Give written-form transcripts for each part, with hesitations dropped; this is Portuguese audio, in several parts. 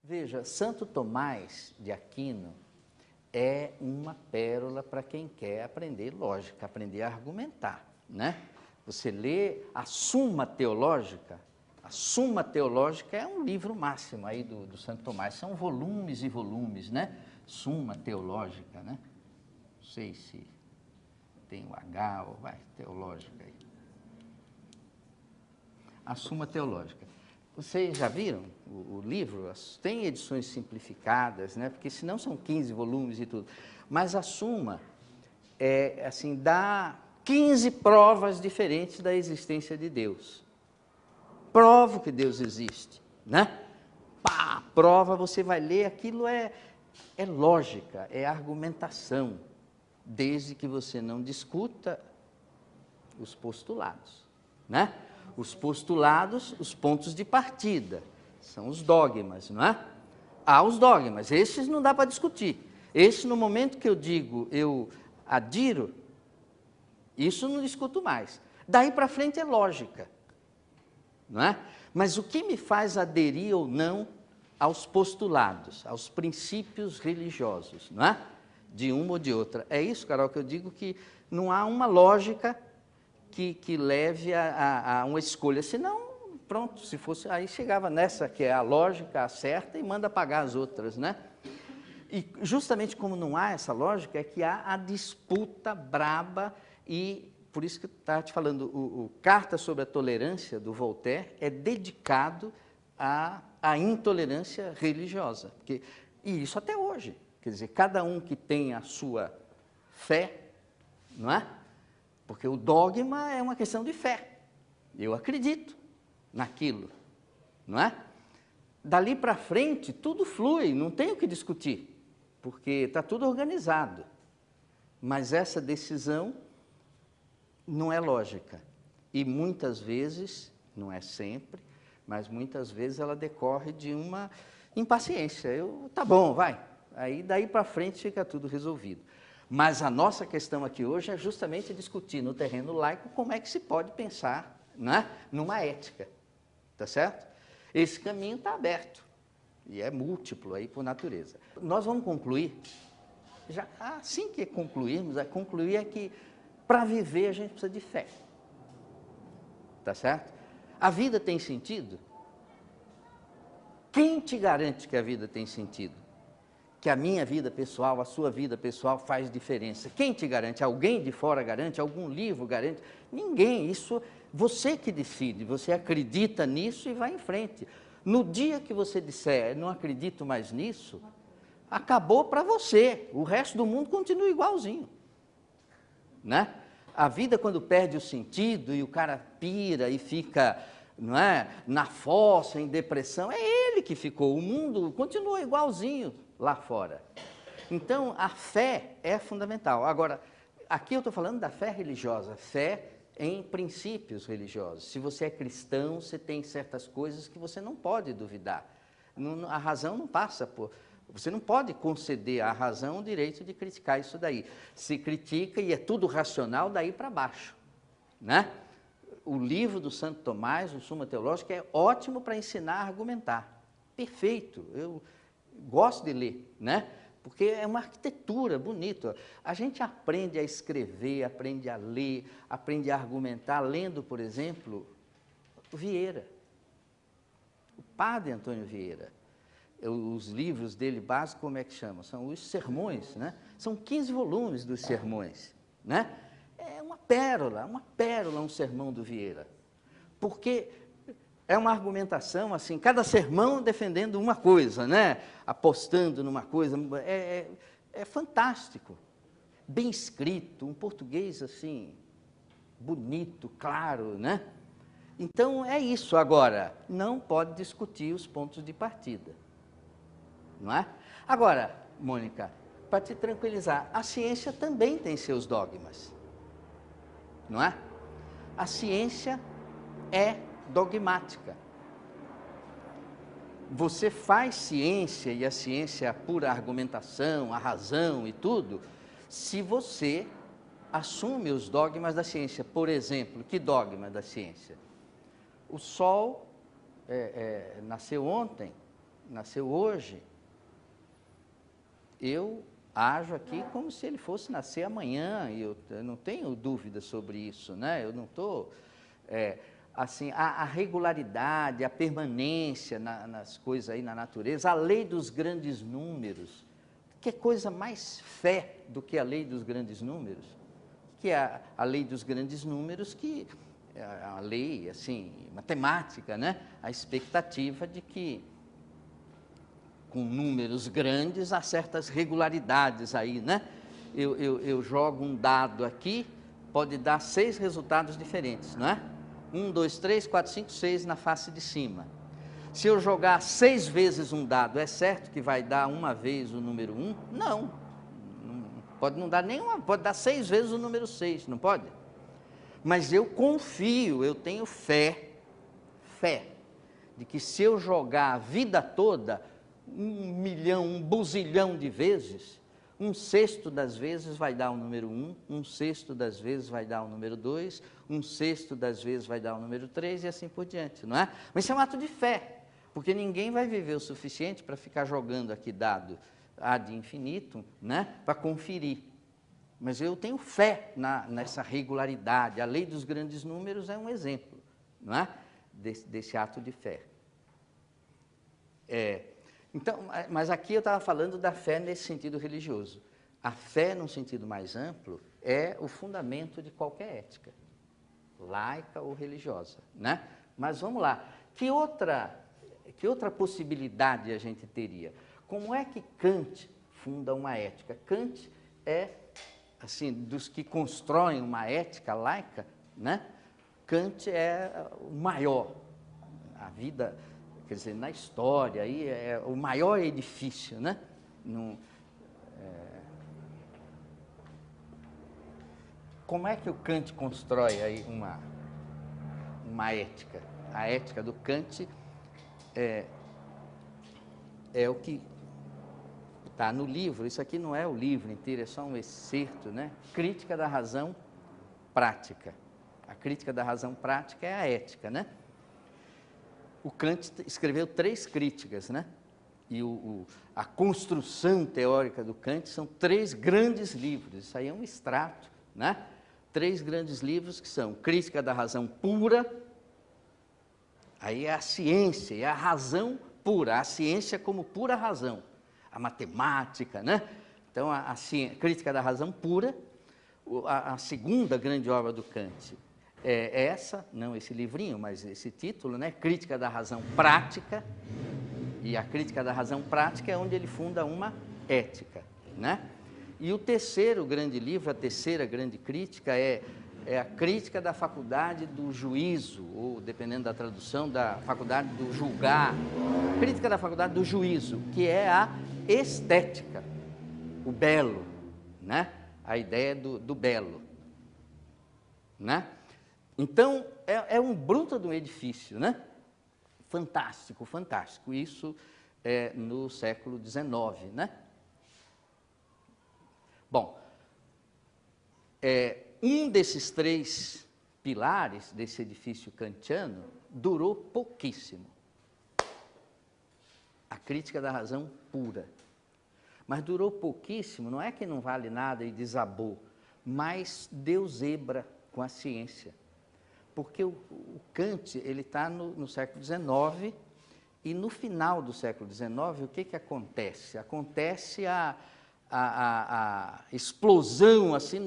Veja, Santo Tomás de Aquino é uma pérola para quem quer aprender lógica, aprender a argumentar, né? Você lê a Suma Teológica é um livro máximo aí do Santo Tomás, são volumes e volumes, né? Suma Teológica, né? Não sei se tem o H ou vai, teológica aí. A Suma Teológica. Vocês já viram o livro? Tem edições simplificadas, né? Porque senão são 15 volumes e tudo. Mas a Suma, assim, dá 15 provas diferentes da existência de Deus. Prova que Deus existe, né? Pá, prova, você vai ler, aquilo é lógica, é argumentação, desde que você não discuta os postulados, né? Os postulados, os pontos de partida, são os dogmas, não é? Há os dogmas, esses não dá para discutir. Esse, no momento que eu digo, eu adiro, isso não discuto mais. Daí para frente é lógica, não é? Mas o que me faz aderir ou não aos postulados, aos princípios religiosos, não é? De uma ou de outra. É isso, Carol, que eu digo que não há uma lógica que leve a uma escolha, senão, pronto, se fosse, aí chegava nessa que é a lógica, acerta e manda pagar as outras, né? E justamente como não há essa lógica, é que há a disputa braba e, por isso que eu estava te falando, o Carta sobre a Tolerância, do Voltaire, é dedicado à intolerância religiosa, e isso até hoje, quer dizer, cada um que tem a sua fé, não é? Porque o dogma é uma questão de fé. Eu acredito naquilo, não é? Dali para frente, tudo flui, não tem o que discutir, porque está tudo organizado. Mas essa decisão não é lógica. E muitas vezes, não é sempre, mas muitas vezes ela decorre de uma impaciência. Tá bom, vai. Aí daí para frente fica tudo resolvido. Mas a nossa questão aqui hoje é justamente discutir no terreno laico como é que se pode pensar, né, numa ética, tá certo? Esse caminho está aberto e é múltiplo aí por natureza. Nós vamos concluir, já assim que concluirmos, concluir é que para viver a gente precisa de fé, tá certo? A vida tem sentido? Quem te garante que a vida tem sentido? Que a minha vida pessoal, a sua vida pessoal faz diferença. Quem te garante? Alguém de fora garante? Algum livro garante? Ninguém. Isso você que decide. Você acredita nisso e vai em frente. No dia que você disser, não acredito mais nisso, acabou para você. O resto do mundo continua igualzinho, né? A vida, quando perde o sentido e o cara pira e fica, não é, na fossa, em depressão, é ele que ficou. O mundo continua igualzinho lá fora. Então, a fé é fundamental. Agora, aqui eu estou falando da fé religiosa, fé em princípios religiosos. Se você é cristão, você tem certas coisas que você não pode duvidar. A razão não passa por... Você não pode conceder à razão o direito de criticar isso daí. Se critica e é tudo racional, daí para baixo, né? O livro do Santo Tomás, o Suma Teológica, é ótimo para ensinar a argumentar. Perfeito. Eu gosto de ler, né? Porque é uma arquitetura bonita. A gente aprende a escrever, aprende a ler, aprende a argumentar, lendo, por exemplo, Vieira, o padre Antônio Vieira. Os livros dele básicos, como é que chamam? São os sermões, né? São 15 volumes dos sermões, né? É uma pérola um sermão do Vieira. Porque é uma argumentação, assim, cada sermão defendendo uma coisa, né? Apostando numa coisa, é fantástico, bem escrito, um português, assim, bonito, claro, né? Então, é isso. Agora, não pode discutir os pontos de partida, não é? Agora, Mônica, para te tranquilizar, a ciência também tem seus dogmas, não é? A ciência é dogmática. você faz ciência, e a ciência é a pura argumentação, a razão e tudo, se você assume os dogmas da ciência. Por exemplo, que dogma da ciência? O Sol nasceu ontem, nasceu hoje. Eu ajo aqui como se ele fosse nascer amanhã, e eu não tenho dúvida sobre isso, né? Eu não estou... assim, a regularidade, a permanência nas coisas aí na natureza, a lei dos grandes números. Que coisa mais fé do que a lei dos grandes números? Que é a lei dos grandes números, que é a lei, assim, matemática, né? A expectativa de que com números grandes há certas regularidades aí, né? Eu jogo um dado aqui, pode dar 6 resultados diferentes, não é? 1, 2, 3, 4, 5, 6 na face de cima. Se eu jogar 6 vezes um dado, é certo que vai dar uma vez o número 1? Não. Pode não dar nenhuma, pode dar 6 vezes o número 6, não pode? Mas eu confio, eu tenho fé, de que se eu jogar a vida toda, 1 milhão, 1 buzilhão de vezes, 1/6 das vezes vai dar o número 1, 1/6 das vezes vai dar o número 2, 1/6 das vezes vai dar o número 3 e assim por diante, não é? Mas isso é um ato de fé, porque ninguém vai viver o suficiente para ficar jogando aqui dado ad infinitum, né, para conferir. Mas eu tenho fé nessa regularidade. A lei dos grandes números é um exemplo, não é? Desse ato de fé. Então, mas aqui eu estava falando da fé nesse sentido religioso. A fé, num sentido mais amplo, é o fundamento de qualquer ética, laica ou religiosa, né? Mas vamos lá, que outra possibilidade a gente teria? Como é que Kant funda uma ética? Kant é, assim, dos que constroem uma ética laica, né? Kant é o maior, a vida... Quer dizer, na história, aí é o maior edifício, né? Como é que o Kant constrói aí uma ética? A ética do Kant é o que está no livro. Isso aqui não é o livro inteiro, é só um excerto, né? Crítica da razão prática. A crítica da razão prática é a ética, né? O Kant escreveu 3 críticas, né? E a construção teórica do Kant são 3 grandes livros. Isso aí é um extrato, né? 3 grandes livros que são Crítica da Razão Pura, aí é a ciência, é a razão pura, a ciência como pura razão, a matemática, né? Então, a Crítica da Razão Pura, a segunda grande obra do Kant, é essa, não esse livrinho, mas esse título, né? Crítica da Razão Prática, e a Crítica da Razão Prática é onde ele funda uma ética, né? E o terceiro grande livro, a terceira grande crítica é a Crítica da Faculdade do Juízo, ou, dependendo da tradução, da Faculdade do Julgar, Crítica da Faculdade do Juízo, que é a estética, o belo, né? A ideia do belo, né? Então, é um bruto de um edifício, né? Fantástico, fantástico. Isso é no século XIX, né? Bom, um desses 3 pilares desse edifício kantiano durou pouquíssimo. A Crítica da Razão Pura. Mas durou pouquíssimo, não é que não vale nada e desabou, mas deu zebra com a ciência. Porque o Kant, ele está no século XIX, e no final do século XIX, o que acontece? Acontece a explosão, assim,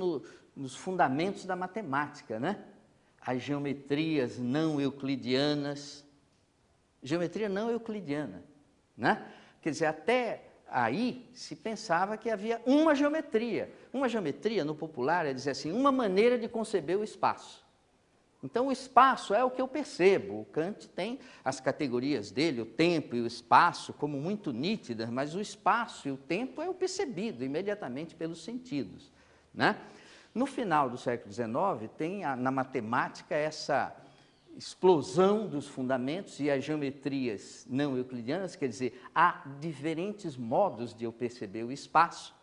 nos fundamentos da matemática, né? As geometrias não euclidianas, geometria não euclidiana, né? Quer dizer, até aí se pensava que havia uma geometria. Uma geometria, no popular, é dizer assim, uma maneira de conceber o espaço. Então, o espaço é o que eu percebo. O Kant tem as categorias dele, o tempo e o espaço, como muito nítidas, mas o espaço e o tempo é o percebido imediatamente pelos sentidos, né? No final do século XIX, tem na matemática explosão dos fundamentos e as geometrias não euclidianas, quer dizer, há diferentes modos de eu perceber o espaço.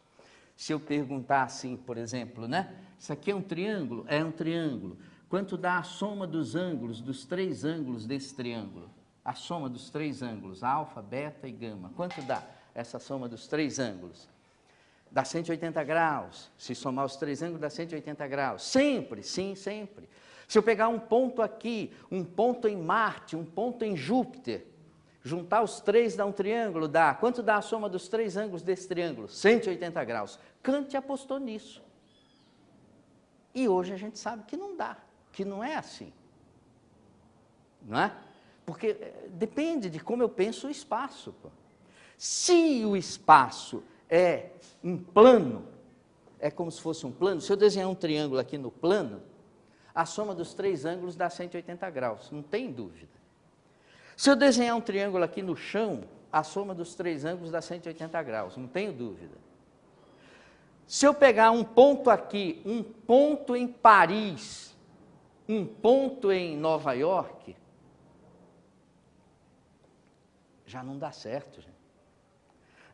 Se eu perguntar assim, por exemplo, né? Isso aqui é um triângulo? É um triângulo. Quanto dá a soma dos ângulos, dos 3 ângulos desse triângulo? A soma dos 3 ângulos, alfa, beta e gama. Quanto dá essa soma dos 3 ângulos? Dá 180 graus. Se somar os 3 ângulos, dá 180 graus. Sempre, sim, sempre. Se eu pegar um ponto aqui, um ponto em Marte, um ponto em Júpiter, juntar os 3 dá um triângulo, dá. Quanto dá a soma dos 3 ângulos desse triângulo? 180 graus. Kant apostou nisso. E hoje a gente sabe que não dá, que não é assim. Não é? Porque depende de como eu penso o espaço. Pô. Se o espaço é um plano, é como se fosse um plano, se eu desenhar um triângulo aqui no plano, a soma dos 3 ângulos dá 180 graus, não tem dúvida. Se eu desenhar um triângulo aqui no chão, a soma dos 3 ângulos dá 180 graus, não tenho dúvida. Se eu pegar um ponto aqui, um ponto em Paris, um ponto em Nova York, já não dá certo, gente.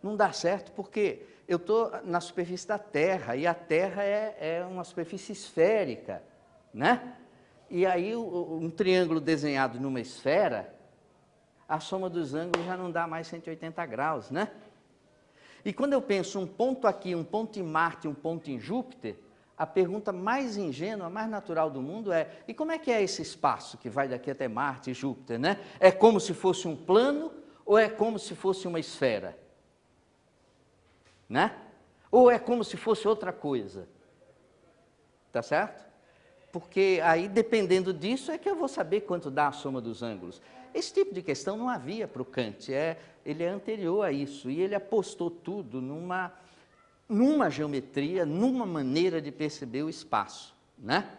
Não dá certo porque eu estou na superfície da Terra, e a Terra é uma superfície esférica, né? E aí um triângulo desenhado numa esfera, a soma dos ângulos já não dá mais 180 graus, né? E quando eu penso um ponto aqui, um ponto em Marte, um ponto em Júpiter, a pergunta mais ingênua, mais natural do mundo é: e como é que é esse espaço que vai daqui até Marte e Júpiter, né? É como se fosse um plano ou é como se fosse uma esfera? Né? Ou é como se fosse outra coisa? Tá certo? Porque aí, dependendo disso, é que eu vou saber quanto dá a soma dos ângulos. Esse tipo de questão não havia para o Kant, ele é anterior a isso, e ele apostou tudo numa geometria, numa maneira de perceber o espaço, né?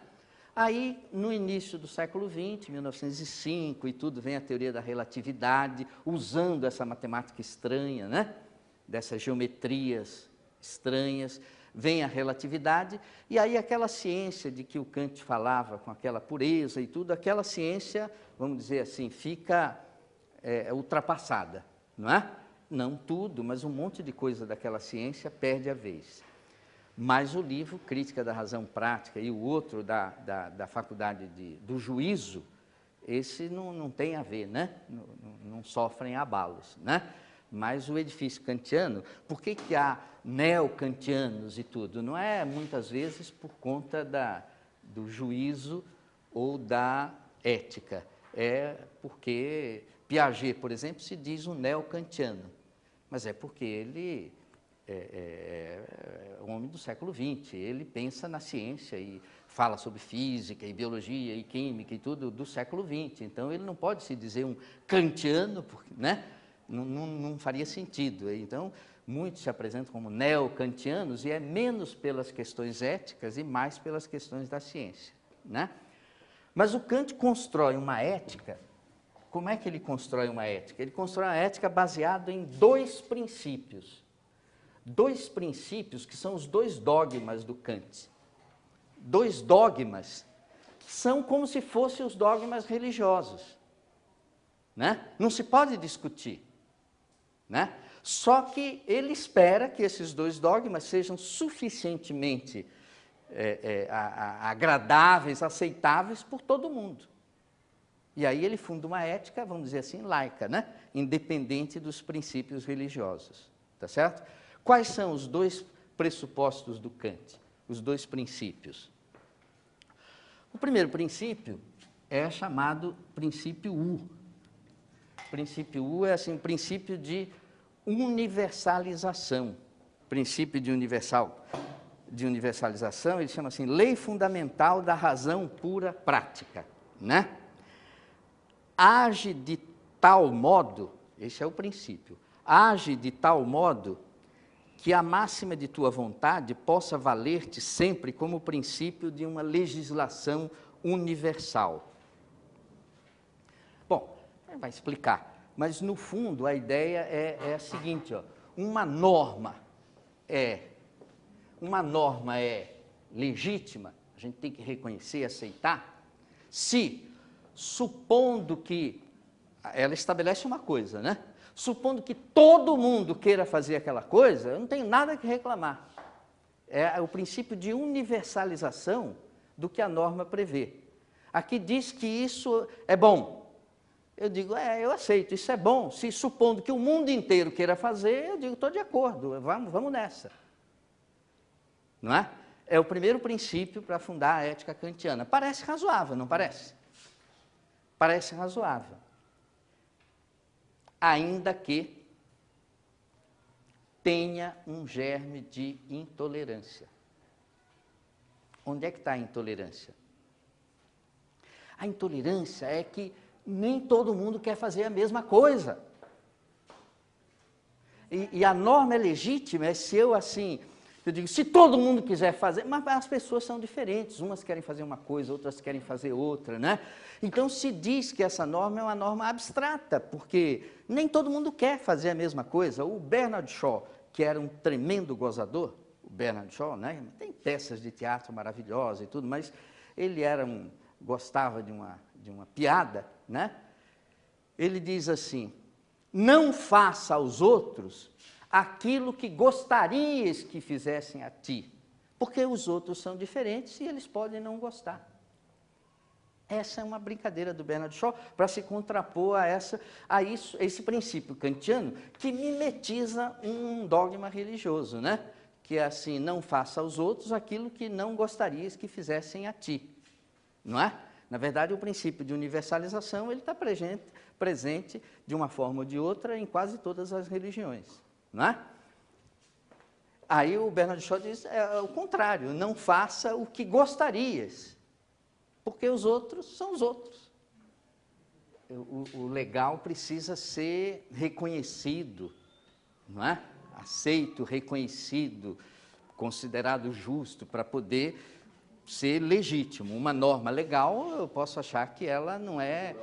Aí, no início do século XX, 1905 e tudo, vem a teoria da relatividade, usando essa matemática estranha, né? Dessas geometrias estranhas, vem a relatividade, e aí aquela ciência de que o Kant falava com aquela pureza e tudo, aquela ciência, vamos dizer assim, fica ultrapassada, não é? Não tudo, mas um monte de coisa daquela ciência perde a vez. Mas o livro Crítica da Razão Prática e o outro da Faculdade do Juízo, esse não tem a ver, né? Não sofrem abalos, né? Mas o edifício kantiano, por que há neocantianos e tudo? Não é muitas vezes por conta do juízo ou da ética. É porque Piaget, por exemplo, se diz um neocantiano, mas é porque ele é um homem do século XX, ele pensa na ciência e fala sobre física e biologia e química e tudo do século XX. Então, ele não pode se dizer um kantiano, né? Não faria sentido. Então, muitos se apresentam como neocantianos e é menos pelas questões éticas e mais pelas questões da ciência, né? Mas o Kant constrói uma ética. Como é que ele constrói uma ética? Ele constrói uma ética baseada em 2 princípios. 2 princípios que são os 2 dogmas do Kant. 2 dogmas que são como se fossem os dogmas religiosos, né? Não se pode discutir. Né? Só que ele espera que esses 2 dogmas sejam suficientemente agradáveis, aceitáveis por todo mundo. E aí ele funda uma ética, vamos dizer assim, laica, né? Independente dos princípios religiosos. Tá certo? Quais são os 2 pressupostos do Kant? Os 2 princípios. O primeiro princípio é chamado princípio U. O princípio U é assim, um princípio de universalização. Princípio de universalização, ele chama assim, lei fundamental da razão pura prática, né? Age de tal modo, esse é o princípio, age de tal modo que a máxima de tua vontade possa valer-te sempre como princípio de uma legislação universal. Bom, vai explicar, mas no fundo a ideia é a seguinte, ó, uma norma é legítima, a gente tem que reconhecer e aceitar, se supondo que, ela estabelece uma coisa, né? Supondo que todo mundo queira fazer aquela coisa, eu não tenho nada que reclamar. É o princípio de universalização do que a norma prevê. Aqui diz que isso é bom. Eu digo, eu aceito, isso é bom. Se supondo que o mundo inteiro queira fazer, eu digo, estou de acordo, vamos nessa. Não é? É o primeiro princípio para fundar a ética kantiana. Parece razoável, não parece? Parece razoável. Ainda que tenha um germe de intolerância. Onde é que está a intolerância? A intolerância é que nem todo mundo quer fazer a mesma coisa. E a norma é legítima, se eu assim, eu digo, se todo mundo quiser fazer, mas as pessoas são diferentes, umas querem fazer uma coisa, outras querem fazer outra, né? Então se diz que essa norma é uma norma abstrata, porque nem todo mundo quer fazer a mesma coisa. O Bernard Shaw, que era um tremendo gozador, o Bernard Shaw, né? Tem peças de teatro maravilhosas e tudo, mas ele gostava de uma piada, né? Ele diz assim, não faça aos outros aquilo que gostarias que fizessem a ti, porque os outros são diferentes e eles podem não gostar. Essa é uma brincadeira do Bernard Shaw para se contrapor a esse princípio kantiano que mimetiza um dogma religioso, né? Que é assim, não faça aos outros aquilo que não gostarias que fizessem a ti, não é? Na verdade, o princípio de universalização ele está presente de uma forma ou de outra em quase todas as religiões, não é? Aí o Bernard Shaw diz o contrário, não faça o que gostarias, porque os outros são os outros. O legal precisa ser reconhecido, não é? Aceito, reconhecido, considerado justo para poder ser legítimo. Uma norma legal, eu posso achar que ela não é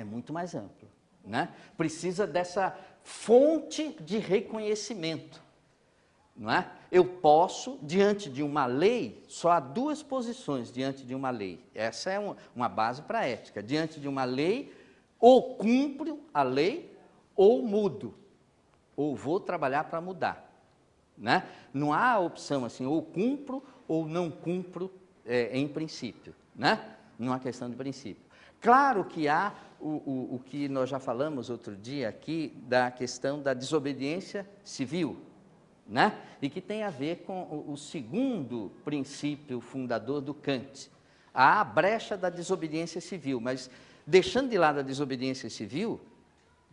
muito mais ampla, né? Precisa dessa fonte de reconhecimento, não é? Eu posso, diante de uma lei, só há duas posições diante de uma lei. Essa é uma base para a ética. Diante de uma lei, ou cumpro a lei, ou mudo, ou vou trabalhar para mudar, né? Não há a opção assim, ou cumpro ou não cumpro em princípio, né? Não há questão de princípio. Claro que há o que nós já falamos outro dia aqui, da questão da desobediência civil, né? E que tem a ver com o segundo princípio fundador do Kant. Há a brecha da desobediência civil, mas deixando de lado a desobediência civil,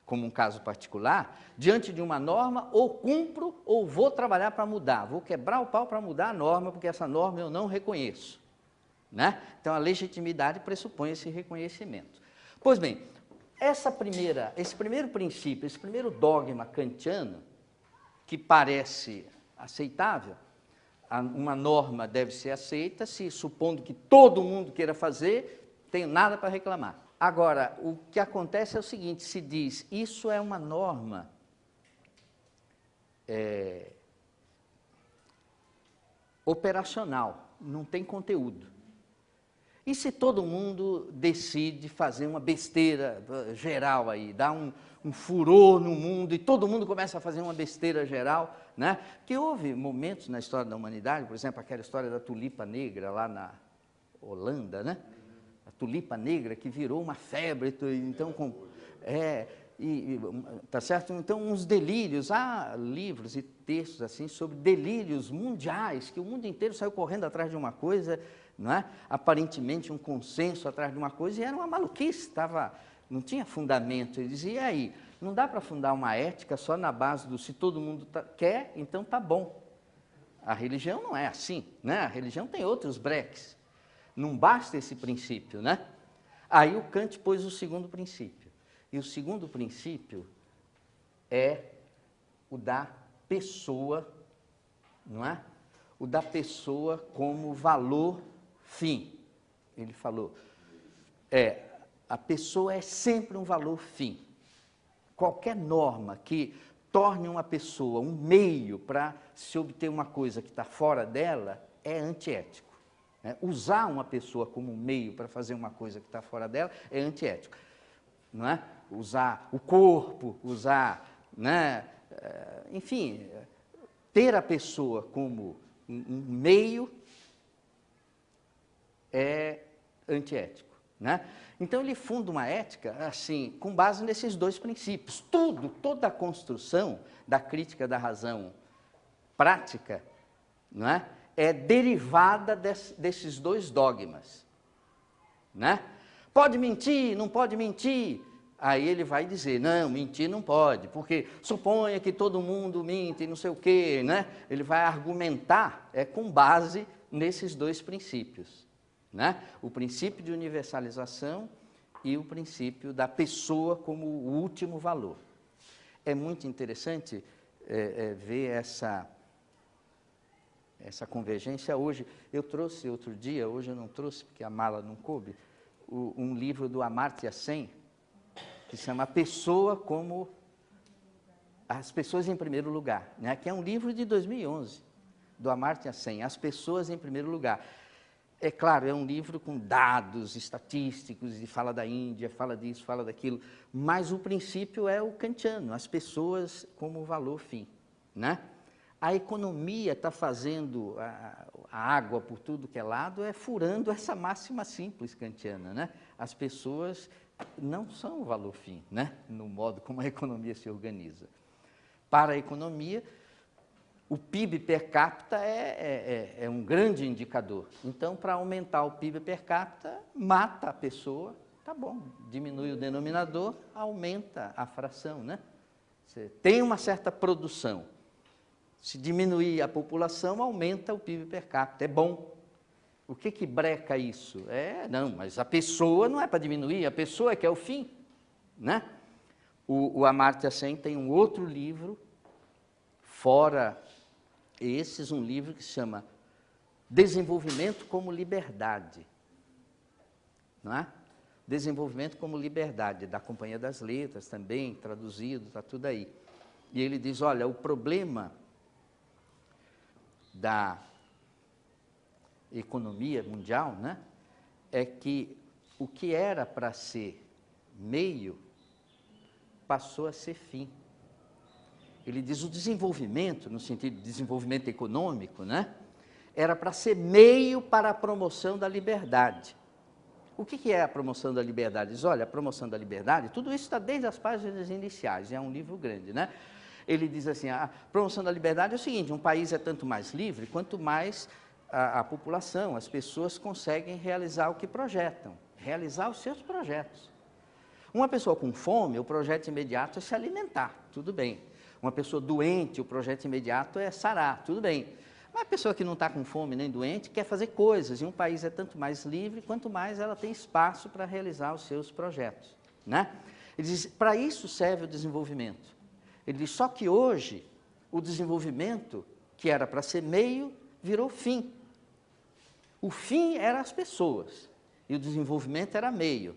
como um caso particular, diante de uma norma, ou cumpro ou vou trabalhar para mudar, vou quebrar o pau para mudar a norma, porque essa norma eu não reconheço, né? Então a legitimidade pressupõe esse reconhecimento. Pois bem, esse primeiro princípio, esse primeiro dogma kantiano, que parece aceitável, uma norma deve ser aceita, se supondo que todo mundo queira fazer, tenho nada para reclamar. Agora, o que acontece é o seguinte, se diz, isso é uma norma operacional, não tem conteúdo. E se todo mundo decide fazer uma besteira geral aí, dá um furor no mundo e todo mundo começa a fazer uma besteira geral, né? Que houve momentos na história da humanidade, por exemplo, aquela história da tulipa negra lá na Holanda, né? A tulipa negra que virou uma febre, então tá certo? Então uns delírios, há livros e textos assim sobre delírios mundiais, que o mundo inteiro saiu correndo atrás de uma coisa, não é? Aparentemente um consenso atrás de uma coisa, e era uma maluquice, não tinha fundamento. Ele dizia, e aí, não dá para fundar uma ética só na base do se todo mundo quer, então tá bom. A religião não é assim, né? A religião tem outros breques. Não basta esse princípio, né? Aí o Kant pôs o segundo princípio. E o segundo princípio é o da pessoa, não é? O da pessoa como valor fim. Ele falou, a pessoa é sempre um valor fim. Qualquer norma que torne uma pessoa um meio para se obter uma coisa que está fora dela é antiético. né? Usar uma pessoa como meio para fazer uma coisa que está fora dela é antiético. Não é? Usar o corpo, usar, né? Enfim, ter a pessoa como um meio é antiético, né? Então ele funda uma ética assim, com base nesses dois princípios. Toda a construção da crítica da razão prática, não é? É derivada desses dois dogmas, né? Pode mentir, não pode mentir. Aí ele vai dizer, não, mentir não pode, porque suponha que todo mundo mente, não sei o quê, né? Ele vai argumentar com base nesses dois princípios, né? O princípio de universalização e o princípio da pessoa como o último valor. É muito interessante ver essa convergência hoje. Eu trouxe outro dia, hoje eu não trouxe porque a mala não coube, um livro do Amartya Sen, que se chama Pessoa como... As Pessoas em Primeiro Lugar, né? Que é um livro de 2011, do Amartya Sen, As Pessoas em Primeiro Lugar. É claro, é um livro com dados estatísticos, e fala da Índia, fala disso, fala daquilo, mas o princípio é o kantiano, as pessoas como valor fim, né? A economia está fazendo a água por tudo que é lado, furando essa máxima simples kantiana, né? As pessoas não são o valor fim, né? No modo como a economia se organiza. Para a economia, o PIB per capita é um grande indicador. Então, para aumentar o PIB per capita, mata a pessoa, tá bom, diminui o denominador, aumenta a fração, né? Você tem uma certa produção. Se diminuir a população, aumenta o PIB per capita, é bom. O que breca isso? Não, mas a pessoa não é para diminuir, a pessoa é que é o fim, né? O Amartya Sen tem um outro livro, fora esses, um livro que se chama Desenvolvimento como Liberdade, não é? Desenvolvimento como Liberdade, da Companhia das Letras também, traduzido, está tudo aí. E ele diz, olha, o problema da economia mundial, né, é que o que era para ser meio passou a ser fim. Ele diz o desenvolvimento, no sentido de desenvolvimento econômico, né, era para ser meio para a promoção da liberdade. O que é a promoção da liberdade? Diz, olha, a promoção da liberdade, tudo isso está desde as páginas iniciais, é um livro grande, né? Ele diz assim, a promoção da liberdade é o seguinte, um país é tanto mais livre, quanto mais a população, as pessoas conseguem realizar o que projetam, realizar os seus projetos. Uma pessoa com fome, o projeto imediato é se alimentar, tudo bem. Uma pessoa doente, o projeto imediato é sarar, tudo bem. Mas a pessoa que não está com fome nem doente quer fazer coisas, e um país é tanto mais livre, quanto mais ela tem espaço para realizar os seus projetos, né? Ele diz, para isso serve o desenvolvimento. Ele diz, só que hoje, o desenvolvimento, que era para ser meio, virou fim. O fim era as pessoas, e o desenvolvimento era meio.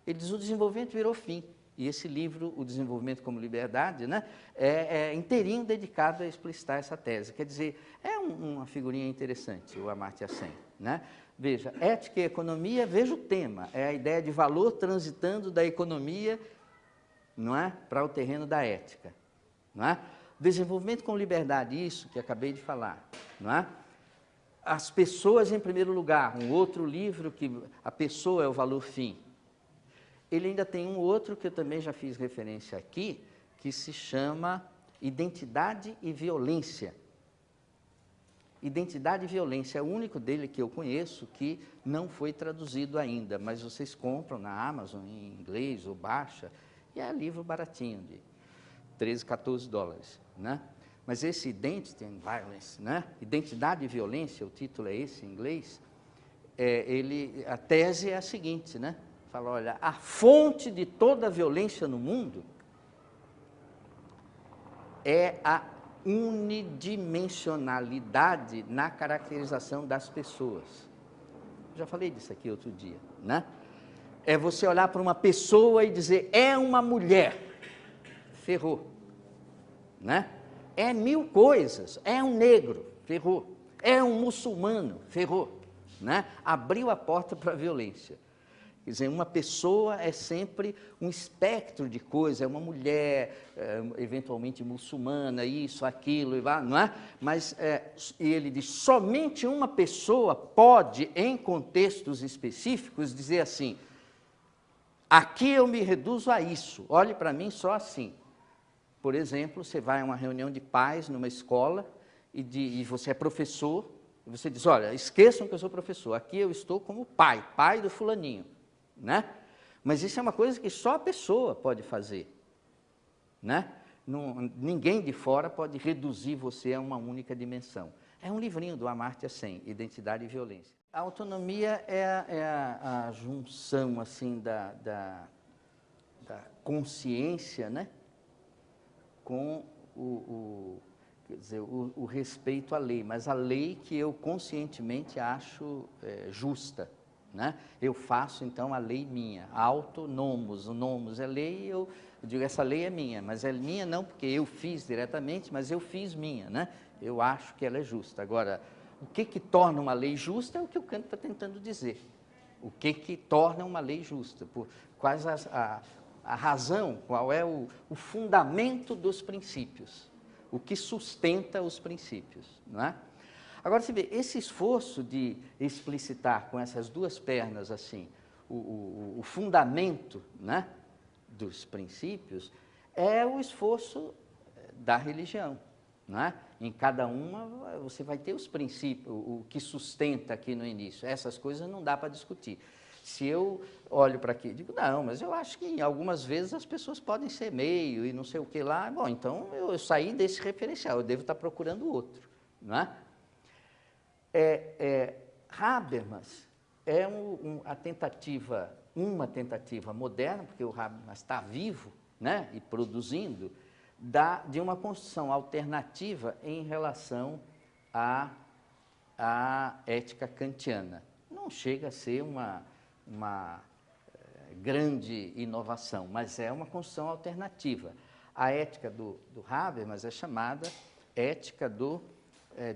Ele diz, o desenvolvimento virou fim. E esse livro, O Desenvolvimento como Liberdade, né, é inteirinho dedicado a explicitar essa tese. Quer dizer, uma figurinha interessante, o Amartya Sen, né? Veja, ética e economia, veja o tema, é a ideia de valor transitando da economia, não é, para o terreno da ética, não é? Desenvolvimento com liberdade, isso que acabei de falar, não é? As pessoas em primeiro lugar, um outro livro que a pessoa é o valor fim. Ele ainda tem um outro que eu também já fiz referência aqui, que se chama Identidade e Violência. Identidade e Violência é o único dele que eu conheço que não foi traduzido ainda, mas vocês compram na Amazon em inglês ou baixa, e é livro baratinho, de 13, 14 dólares, né? Mas esse Identity and Violence, né? Identidade e Violência, o título é esse em inglês, a tese é a seguinte, né? Fala, olha, a fonte de toda a violência no mundo é a unidimensionalidade na caracterização das pessoas. Já falei disso aqui outro dia, né? É você olhar para uma pessoa e dizer, é uma mulher, ferrou, né? É mil coisas, é um negro, ferrou, é um muçulmano, ferrou, né? Abriu a porta para a violência. Quer dizer, uma pessoa é sempre um espectro de coisa, é uma mulher, eventualmente muçulmana, isso, aquilo, não é? Mas ele diz, somente uma pessoa pode, em contextos específicos, dizer assim, aqui eu me reduzo a isso, olhe para mim só assim. Por exemplo, você vai a uma reunião de pais numa escola e você é professor, e você diz, olha, esqueçam que eu sou professor, aqui eu estou como pai do fulaninho. Né? Mas isso é uma coisa que só a pessoa pode fazer, né? Ninguém de fora pode reduzir você a uma única dimensão. É um livrinho do Amartya Sen, Identidade e Violência. A autonomia é a junção assim da consciência, né? Com quer dizer, o respeito à lei, mas a lei que eu conscientemente acho justa. Né? Eu faço, então, a lei minha, autonomos, o nomos é lei, eu digo, essa lei é minha, mas é minha não porque eu fiz diretamente, mas eu fiz minha, né? Eu acho que ela é justa. Agora, o que torna uma lei justa é o que o Kant está tentando dizer. O que torna uma lei justa? Quais a razão, qual é o fundamento dos princípios, o que sustenta os princípios, não é? Agora, você vê, esse esforço de explicitar com essas duas pernas, assim, o fundamento, né, dos princípios, é o esforço da religião, né? Em cada uma, você vai ter os princípios, o que sustenta aqui no início. Essas coisas não dá para discutir. Se eu olho para aqui e digo, não, mas eu acho que algumas vezes as pessoas podem ser meio e não sei o que lá, bom, então eu saí desse referencial, eu devo estar procurando outro, não é? Habermas é uma tentativa moderna, porque o Habermas está vivo, né, e produzindo, de uma construção alternativa em relação à ética kantiana. Não chega a ser uma grande inovação, mas é uma construção alternativa. A ética do Habermas é chamada ética do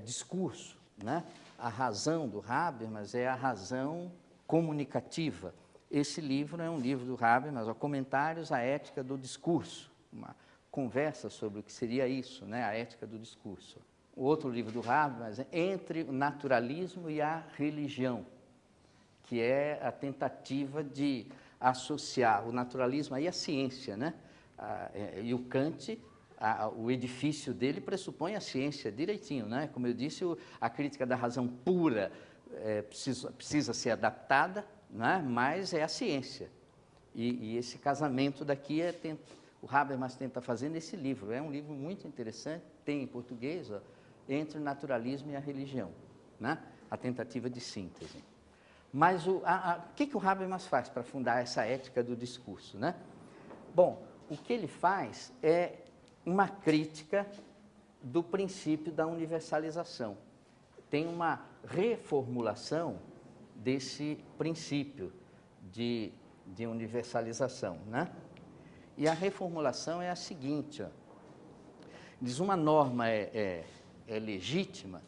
discurso, né? A razão do Habermas é a razão comunicativa. Esse livro é um livro do Habermas, Comentários à Ética do Discurso, uma conversa sobre o que seria isso, né? A ética do discurso. O outro livro do Habermas é Entre o Naturalismo e a Religião, que é a tentativa de associar o naturalismo aí à ciência, né? E o Kant, o edifício dele pressupõe a ciência direitinho, né? Como eu disse, a crítica da razão pura precisa ser adaptada, né? Mas é a ciência. E esse casamento daqui o Habermas tenta fazer nesse livro. É um livro muito interessante, tem em português, ó, Entre o Naturalismo e a Religião, né? A tentativa de síntese. Mas o que o Habermas faz para fundar essa ética do discurso, né? Bom, o que ele faz é uma crítica do princípio da universalização. Tem uma reformulação desse princípio de universalização, né? E a reformulação é a seguinte, ó. Diz, uma norma é legítima,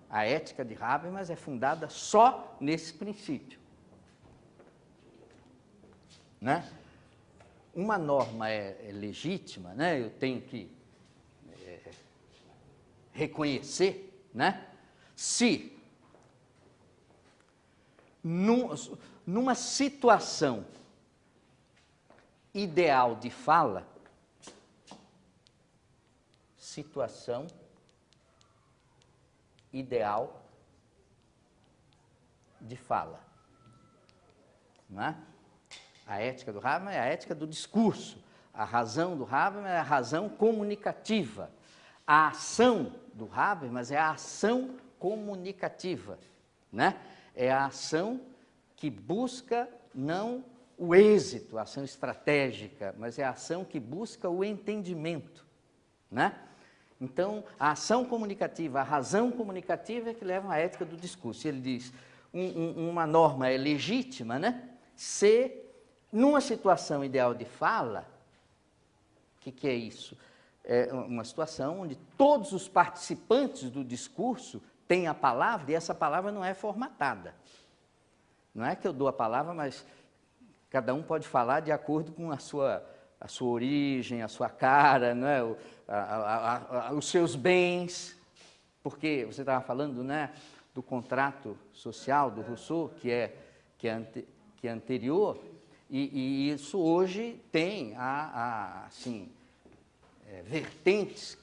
a ética de Habermas é fundada só nesse princípio, né? Uma norma é legítima, né? Eu tenho que reconhecer, né? Se numa situação ideal de fala, situação ideal de fala, não é? A ética do Habermas é a ética do discurso. A razão do Habermas é a razão comunicativa. A ação do Habermas é a ação comunicativa, né? É a ação que busca não o êxito, a ação estratégica, mas é a ação que busca o entendimento, né? Então, a ação comunicativa, a razão comunicativa é que leva à ética do discurso. Ele diz, uma norma é legítima, né? Se numa situação ideal de fala, o que é isso? É uma situação onde todos os participantes do discurso tem a palavra e essa palavra não é formatada. Não é que eu dou a palavra, mas cada um pode falar de acordo com a sua origem, a sua cara, não é? Os seus bens. Porque você estava falando, né, do contrato social do Rousseau, que é anterior, e isso hoje tem assim, vertentes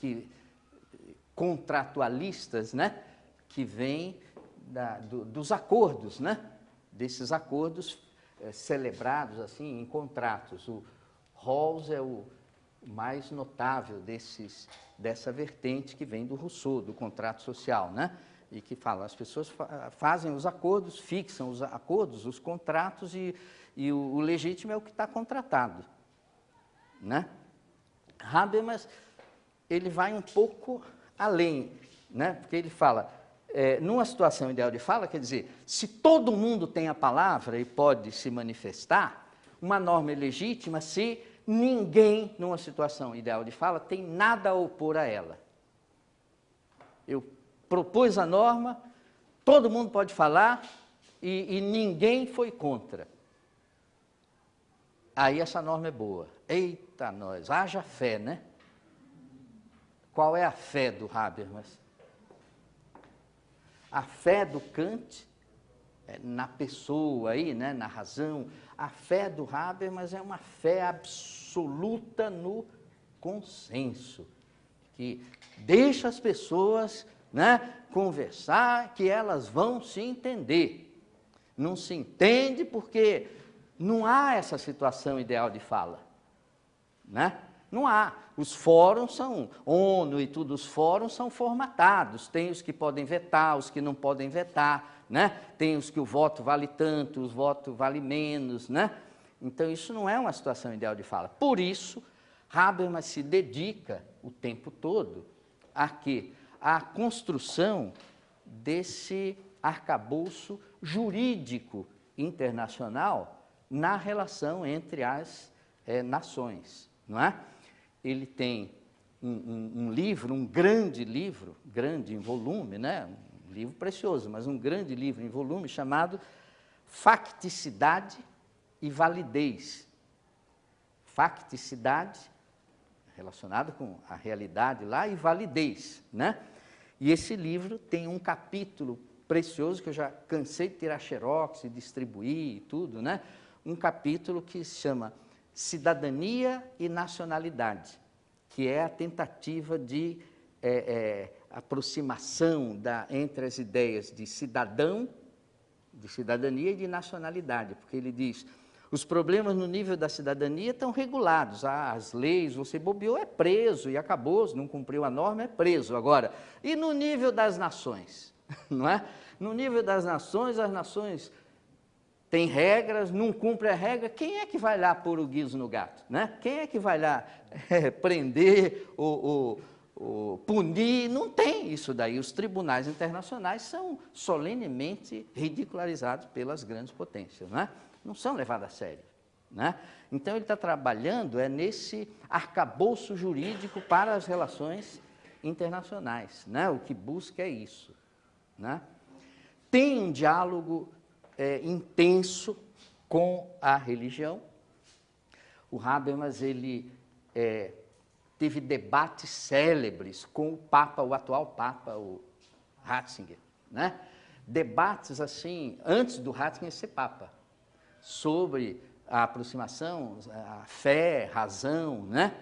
contratualistas, né, que vêm dos acordos, né, desses acordos celebrados assim em contratos. O Rawls é o mais notável dessa vertente que vem do Rousseau, do contrato social, né? E que fala, as pessoas fazem os acordos, fixam os acordos, os contratos, e o legítimo é o que está contratado, né? Habermas, ele vai um pouco além, né? Porque ele fala, numa situação ideal de fala, quer dizer, se todo mundo tem a palavra e pode se manifestar, uma norma é legítima se ninguém, numa situação ideal de fala, tem nada a opor a ela. Eu propus a norma, todo mundo pode falar e ninguém foi contra. Aí essa norma é boa. Eita nós, haja fé, né? Qual é a fé do Habermas? A fé do Kant, na pessoa aí, né, na razão. A fé do Habermas é uma fé absoluta no consenso, que deixa as pessoas, né, conversar, que elas vão se entender. Não se entende porque não há essa situação ideal de fala, né? Não há. Os fóruns são, ONU e tudo, os fóruns são formatados. Tem os que podem vetar, os que não podem vetar, né? Tem os que o voto vale tanto, os votos vale menos, né? Então, isso não é uma situação ideal de fala. Por isso, Habermas se dedica o tempo todo a quê? A construção desse arcabouço jurídico internacional na relação entre as nações, não é? Ele tem um livro, um grande livro, grande em volume, né? Um livro precioso, mas um grande livro em volume chamado Facticidade e Validez. Facticidade, relacionado com a realidade lá, e validez, né? E esse livro tem um capítulo precioso, que eu já cansei de tirar xerox e distribuir e tudo, né? Um capítulo que se chama Cidadania e Nacionalidade, que é a tentativa de aproximação entre as ideias de cidadão, de cidadania e de nacionalidade, porque ele diz, os problemas no nível da cidadania estão regulados, as leis, você bobeou, é preso, e acabou, se não cumpriu a norma, é preso. Agora, e no nível das nações? Não é? No nível das nações, as nações têm regras, não cumprem a regra, quem é que vai lá pôr o guiso no gato? Né? Quem é que vai lá prender ou punir? Não tem isso daí. Os tribunais internacionais são solenemente ridicularizados pelas grandes potências, não é? Não são levados a sério, né? Então, ele está trabalhando nesse arcabouço jurídico para as relações internacionais, né? O que busca é isso, né? Tem um diálogo intenso com a religião. O Habermas, ele teve debates célebres com o Papa, o atual Papa, o Ratzinger, né? Debates assim, antes do Ratzinger ser Papa, sobre a aproximação, a fé, razão, né?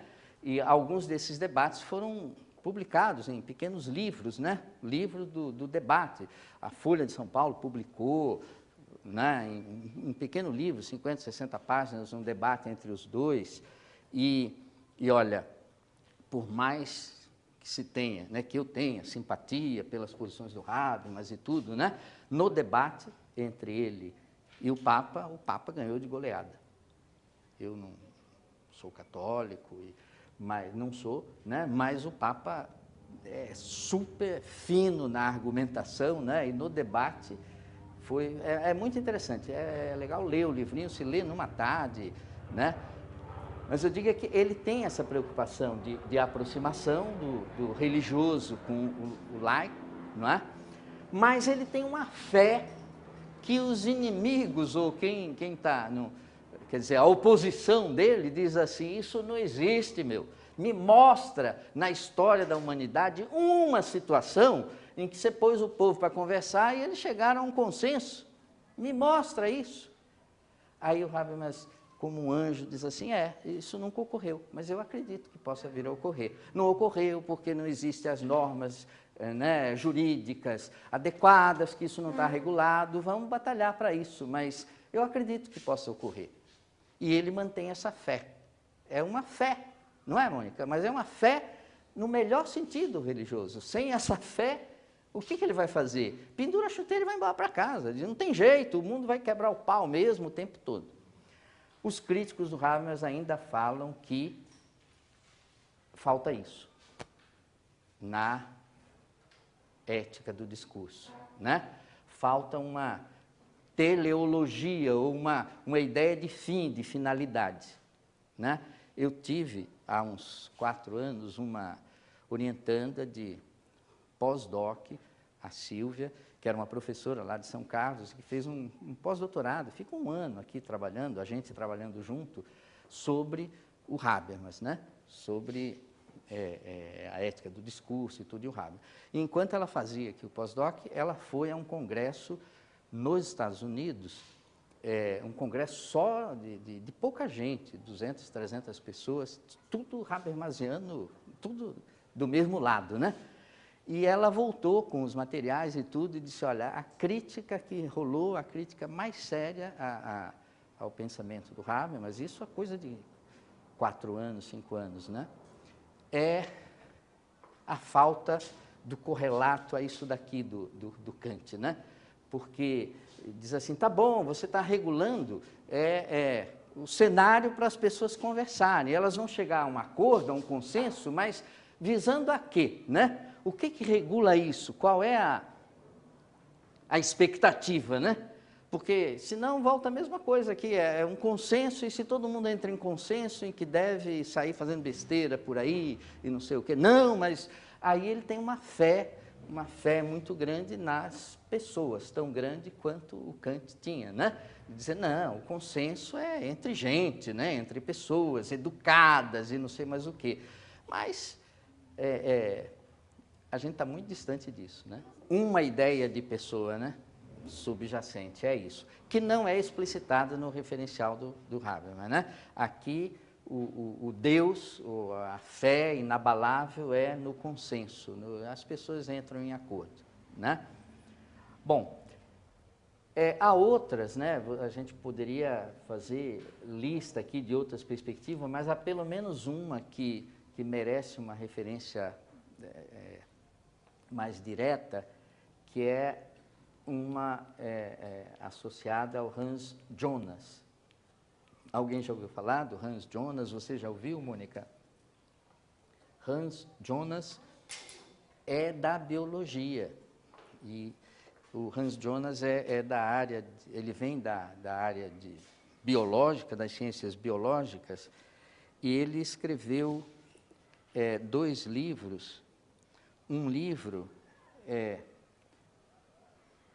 E alguns desses debates foram publicados em pequenos livros, né? Livro do debate. A Folha de São Paulo publicou, né, em um pequeno livro, 50, 60 páginas, um debate entre os dois. E olha, por mais que se tenha, né, que eu tenha simpatia pelas posições do Habermas e tudo, né, no debate entre ele e o Papa ganhou de goleada. Eu não sou católico, mas não sou, né, mas o Papa é super fino na argumentação, né, e no debate é muito interessante, é legal ler o livrinho, se lê numa tarde, né? Mas eu digo que ele tem essa preocupação de aproximação do religioso com o laico, não é? mas ele tem uma fé que os inimigos, ou quem está, quer dizer, a oposição dele, diz assim, isso não existe, meu. Me mostra na história da humanidade uma situação em que você pôs o povo para conversar e eles chegaram a um consenso. Me mostra isso. Aí o Habermas, como um anjo, diz assim, isso nunca ocorreu, mas eu acredito que possa vir a ocorrer. Não ocorreu porque não existem as normas jurídicas adequadas, que isso não está regulado, vamos batalhar para isso, mas eu acredito que possa ocorrer. E ele mantém essa fé. É uma fé, não é, Mônica? Mas é uma fé no melhor sentido religioso. Sem essa fé, o que ele vai fazer? Pendura a chuteira e vai embora para casa. Diz, não tem jeito, o mundo vai quebrar o pau mesmo o tempo todo. Os críticos do Habermas ainda falam que falta isso na ética do discurso, né? Falta uma teleologia ou uma ideia de fim, de finalidade, né? Eu tive, há uns 4 anos, uma orientanda de pós-doc, a Silvia, que era uma professora lá de São Carlos, que fez um pós-doutorado, fica um ano aqui trabalhando, a gente trabalhando junto, sobre o Habermas, né? Sobre a ética do discurso e tudo, e o Habermas. E enquanto ela fazia aqui o pós-doc, ela foi a um congresso nos Estados Unidos, um congresso só de pouca gente, 200, 300 pessoas, tudo habermasiano, tudo do mesmo lado, né? E ela voltou com os materiais e tudo e disse, olha, a crítica que rolou, a crítica mais séria ao pensamento do Habermas, isso é coisa de 4 anos, 5 anos, né? É a falta do correlato a isso daqui do Kant, né? Porque diz assim, tá bom, você está regulando o cenário para as pessoas conversarem, elas vão chegar a um acordo, a um consenso, mas visando a quê, né? O que regula isso? Qual é a expectativa, né? Porque senão volta a mesma coisa aqui, é um consenso, e se todo mundo entra em consenso em que deve sair fazendo besteira por aí e não sei o quê, não, mas aí ele tem uma fé muito grande nas pessoas, tão grande quanto o Kant tinha, né? Dizer, não, o consenso é entre gente, né? Entre pessoas educadas e não sei mais o quê. Mas a gente está muito distante disso, né? Uma ideia de pessoa, né? Subjacente, é isso, que não é explicitada no referencial do Habermas, né? Aqui o Deus, a fé inabalável é no consenso, as pessoas entram em acordo, né? Bom, há outras, né? A gente poderia fazer lista aqui de outras perspectivas, mas há pelo menos uma que merece uma referência mais direta, que é uma associada ao Hans Jonas. Alguém já ouviu falar do Hans Jonas? Você já ouviu, Mônica? Hans Jonas é da biologia. E o Hans Jonas é da área, ele vem da área de biológica, das ciências biológicas, e ele escreveu 2 livros. Um livro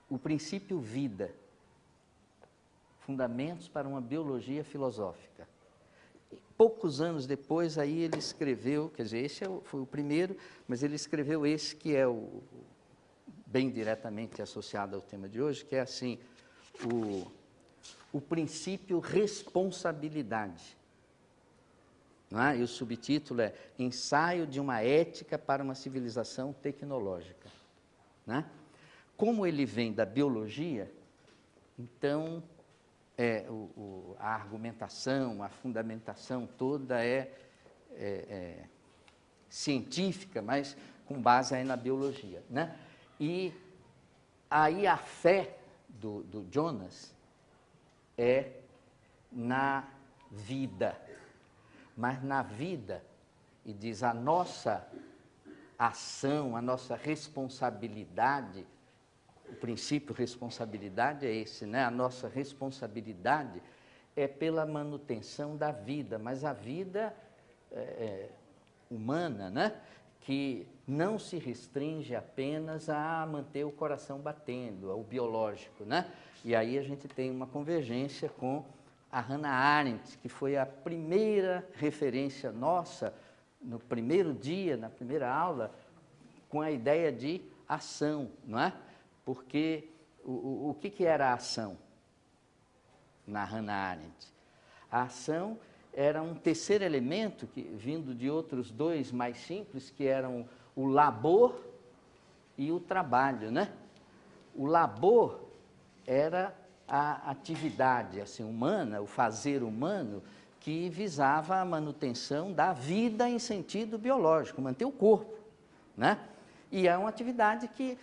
O Princípio Vida, Fundamentos para uma Biologia Filosófica. E poucos anos depois, aí ele escreveu, quer dizer, esse foi o primeiro, mas ele escreveu esse que é bem diretamente associado ao tema de hoje, que é assim, o princípio responsabilidade. Não é? E o subtítulo é Ensaio de uma Ética para uma Civilização Tecnológica. Né? Como ele vem da biologia, então a argumentação, a fundamentação toda é científica, mas com base aí na biologia, né? E aí a fé do Jonas é na vida, mas na vida, e diz a nossa ação, a nossa responsabilidade. O princípio responsabilidade é esse, né? A nossa responsabilidade é pela manutenção da vida, mas a vida humana, né? que não se restringe apenas a manter o coração batendo, ao biológico, né? E aí a gente tem uma convergência com a Hannah Arendt, que foi a primeira referência nossa, no primeiro dia, na primeira aula, com a ideia de ação, não é? Porque o que era a ação na Hannah Arendt? A ação era um terceiro elemento, vindo de outros dois mais simples, que eram o labor e o trabalho, né? O labor era a atividade assim, humana, o fazer humano, que visava a manutenção da vida em sentido biológico, manter o corpo, né? E é uma atividade que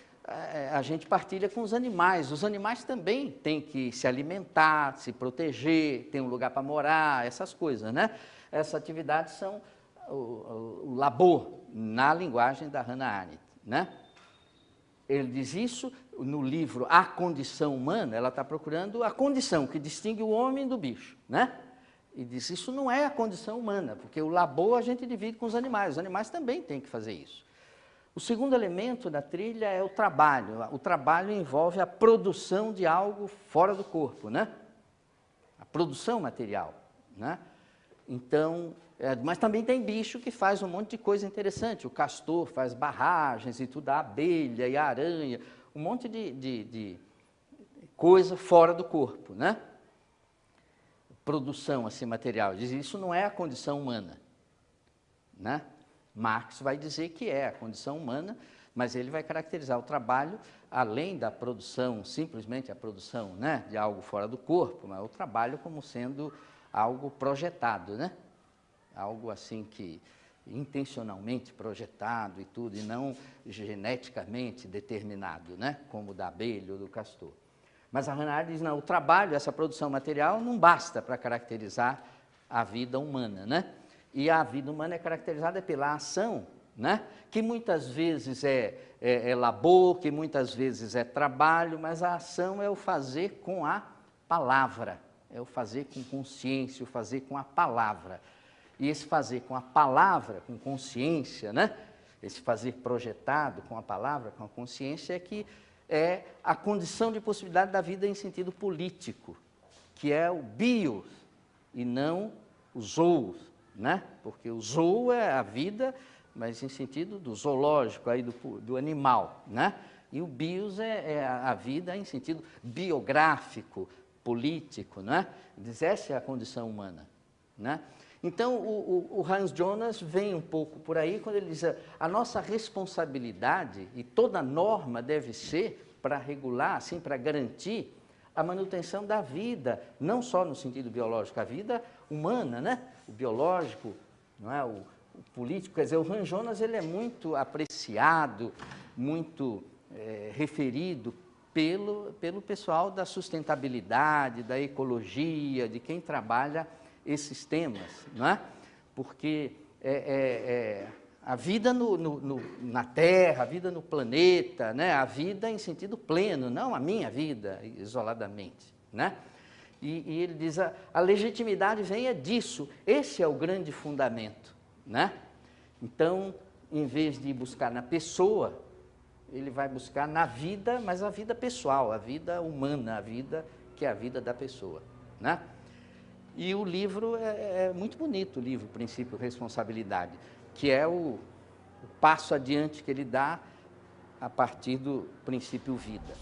a gente partilha com os animais. Os animais também têm que se alimentar, se proteger, ter um lugar para morar, essas coisas, né? Essas atividades são o labor, na linguagem da Hannah Arendt, né? Ele diz isso no livro A Condição Humana. Ela está procurando a condição que distingue o homem do bicho, né? E diz, isso não é a condição humana, porque o labor a gente divide com os animais também têm que fazer isso. O segundo elemento da trilha é o trabalho. O trabalho envolve a produção de algo fora do corpo, né? A produção material, né? Então, mas também tem bicho que faz um monte de coisa interessante. O castor faz barragens e tudo, a abelha e a aranha, um monte de coisa fora do corpo, né? Produção assim, material. Diz, isso não é a condição humana, né? Marx vai dizer que é a condição humana, mas ele vai caracterizar o trabalho, além da produção, simplesmente a produção, né, de algo fora do corpo, mas o trabalho como sendo algo projetado, né? Algo assim que intencionalmente projetado e tudo, e não geneticamente determinado, né? Como o da abelha ou do castor. Mas a Hannah Arendt diz, não, o trabalho, essa produção material, não basta para caracterizar a vida humana, né? E a vida humana é caracterizada pela ação, né? Que muitas vezes é labor, que muitas vezes é trabalho, mas a ação é o fazer com a palavra, é o fazer com consciência, o fazer com a palavra. E esse fazer com a palavra, com consciência, né? Esse fazer projetado com a palavra, com a consciência, é que é a condição de possibilidade da vida em sentido político, que é o bios e não o zoos, né? Porque o zoo é a vida, mas em sentido do zoológico, aí do animal, né? E o bios é a vida em sentido biográfico, político, né? Diz, essa é a condição humana, né? Então, o Hans Jonas vem um pouco por aí, quando ele diz, a nossa responsabilidade, e toda norma deve ser para regular, assim, para garantir a manutenção da vida, não só no sentido biológico, a vida humana, né? O biológico, não é? O político, quer dizer, o Hans Jonas ele é muito apreciado, muito referido pelo pessoal da sustentabilidade, da ecologia, de quem trabalha esses temas, não é? Porque a vida na Terra, a vida no planeta, né? A vida em sentido pleno, não a minha vida isoladamente, né? E ele diz, a legitimidade vem disso, esse é o grande fundamento, né? Então, em vez de buscar na pessoa, ele vai buscar na vida, mas a vida pessoal, a vida humana, a vida que é a vida da pessoa, né? E o livro é muito bonito, o livro Princípio Responsabilidade, que é o passo adiante que ele dá a partir do princípio vida.